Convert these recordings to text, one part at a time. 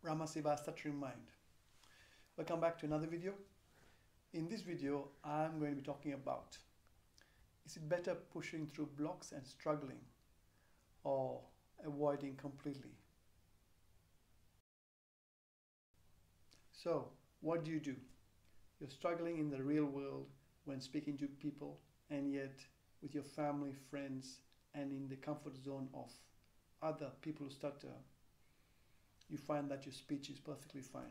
Ramasiva Stuttering Mind. Welcome back to another video. In this video, I'm going to be talking about, is it better pushing through blocks and struggling or avoiding completely? So, what do? You're struggling in the real world when speaking to people, and yet with your family, friends, and in the comfort zone of other people who stutter, you find that your speech is perfectly fine.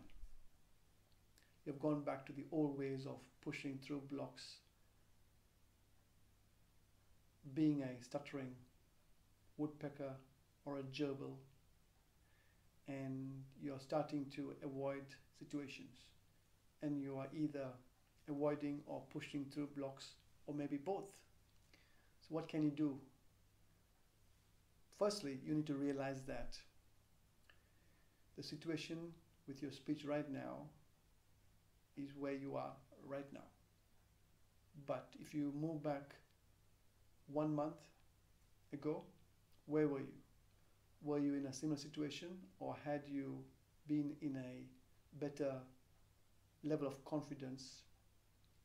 You've gone back to the old ways of pushing through blocks, being a stuttering woodpecker or a gerbil, and you're starting to avoid situations. And you are either avoiding or pushing through blocks, or maybe both. So what can you do? Firstly, you need to realize that the situation with your speech right now is where you are right now. But if you move back 1 month ago, where were you? Were you in a similar situation, or had you been in a better level of confidence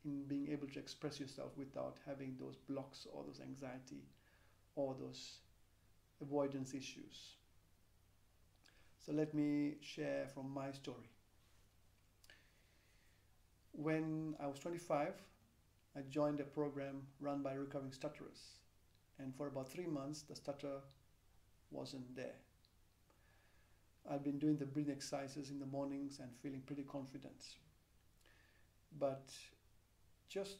in being able to express yourself without having those blocks or those anxiety or those avoidance issues? So let me share from my story. When I was 25, I joined a program run by recovering stutterers. And for about 3 months, the stutter wasn't there. I've been doing the breathing exercises in the mornings and feeling pretty confident. But just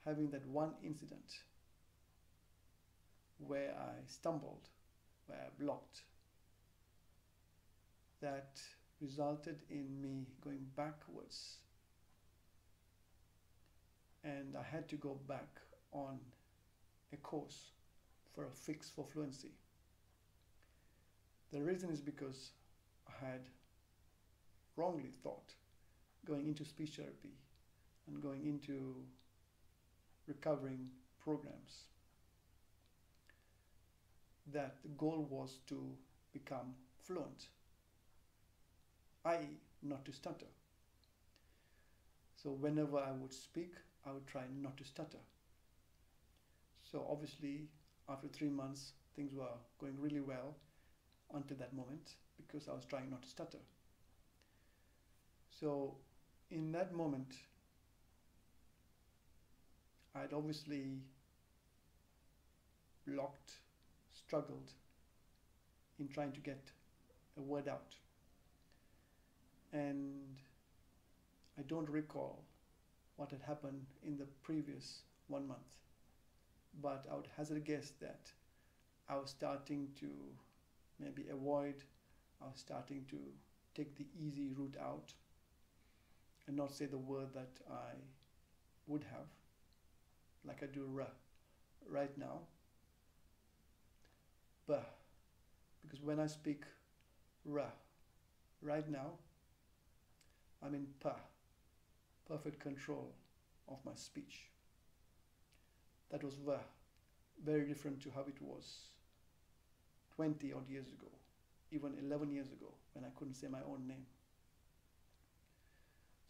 having that one incident where I stumbled, where I blocked, that resulted in me going backwards, and I had to go back on a course for a fix for fluency. The reason is because I had wrongly thought, going into speech therapy and going into recovering programs, that the goal was to become fluent, i.e. not to stutter. So whenever I would speak, I would try not to stutter. So obviously, after 3 months, things were going really well until that moment, because I was trying not to stutter. So in that moment, I'd obviously blocked, struggled in trying to get a word out. And I don't recall what had happened in the previous 1 month, but I would hazard a guess that I was starting to maybe avoid, I was starting to take the easy route out and not say the word that I would have, like I do right now. Because when I speak right now, I'm in perfect control of my speech. That was very different to how it was 20 odd years ago, even 11 years ago, when I couldn't say my own name.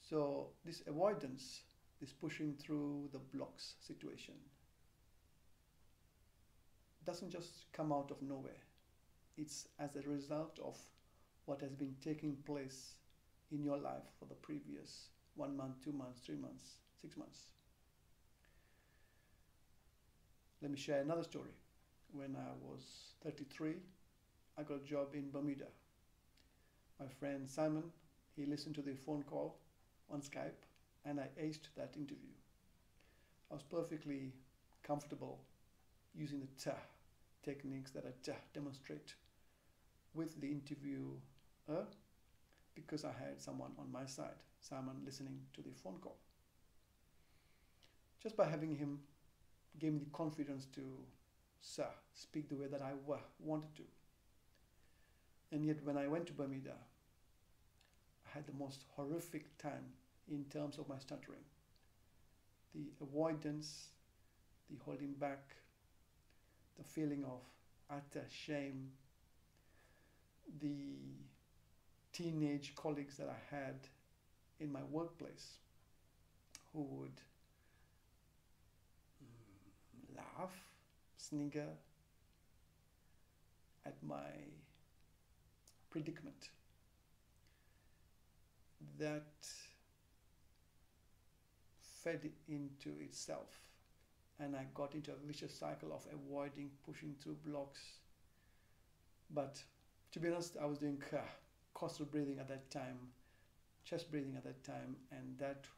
So this avoidance, this pushing through the blocks situation, doesn't just come out of nowhere. It's as a result of what has been taking place in your life for the previous 1 month, 2 months, 3 months, 6 months. Let me share another story. When I was 33, I got a job in Bermuda. My friend Simon, he listened to the phone call on Skype, and I aced that interview. I was perfectly comfortable using the techniques that I demonstrate with the interviewer, because I had someone on my side, Simon, listening to the phone call. Just by having him gave me the confidence to speak the way that I wanted to. And yet when I went to Bermuda, I had the most horrific time in terms of my stuttering. The avoidance, the holding back, the feeling of utter shame, the teenage colleagues that I had in my workplace who would laugh, snigger at my predicament. That fed into itself, and I got into a vicious cycle of avoiding pushing through blocks. But to be honest, I was doing coastal breathing at that time, chest breathing at that time, and that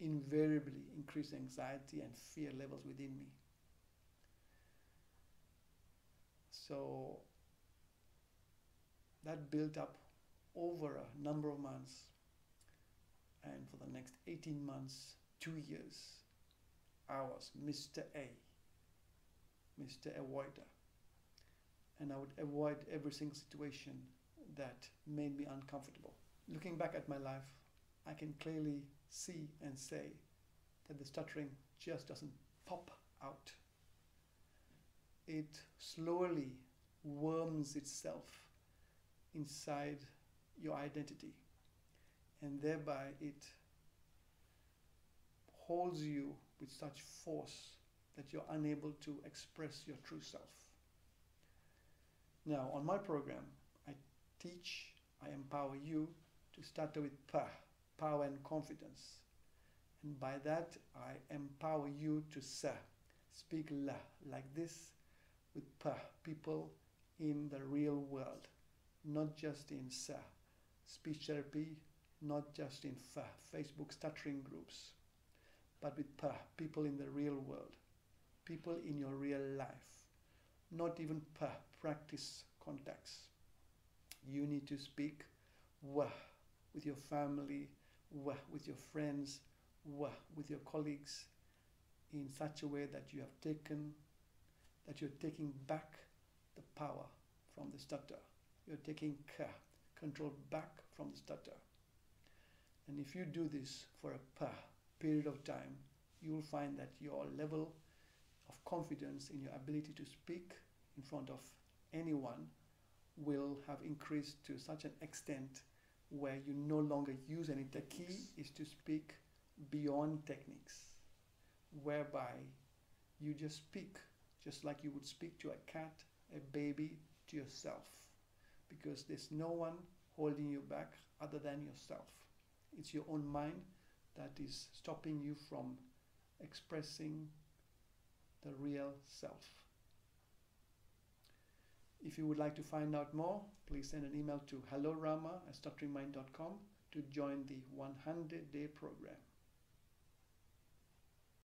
invariably increased anxiety and fear levels within me. So that built up over a number of months, and for the next 18 months, 2 years, I was Mr. A, Mr. Avoider. And I would avoid every single situation that made me uncomfortable. Looking back at my life, I can clearly see and say that the stuttering just doesn't pop out. It slowly worms itself inside your identity, and thereby it holds you with such force that you're unable to express your true self. Now, on my program, I empower you to stutter with power and confidence. And by that, I empower you to speak like this with people in the real world, not just in speech therapy, not just in Facebook stuttering groups, but with people in the real world, people in your real life, not even practice contacts. You need to speak with your family, with your friends, with your colleagues in such a way that you're taking back the power from the stutter. You're taking control back from the stutter. And if you do this for a period of time, you will find that your level of confidence in your ability to speak in front of anyone will have increased to such an extent where you no longer use any. The key is to speak beyond techniques, whereby you just speak just like you would speak to a cat, a baby, to yourself, because there's no one holding you back other than yourself. It's your own mind that is stopping you from expressing the real self. If you would like to find out more, please send an email to hellorama@stutteringmind.com to join the 100-day program.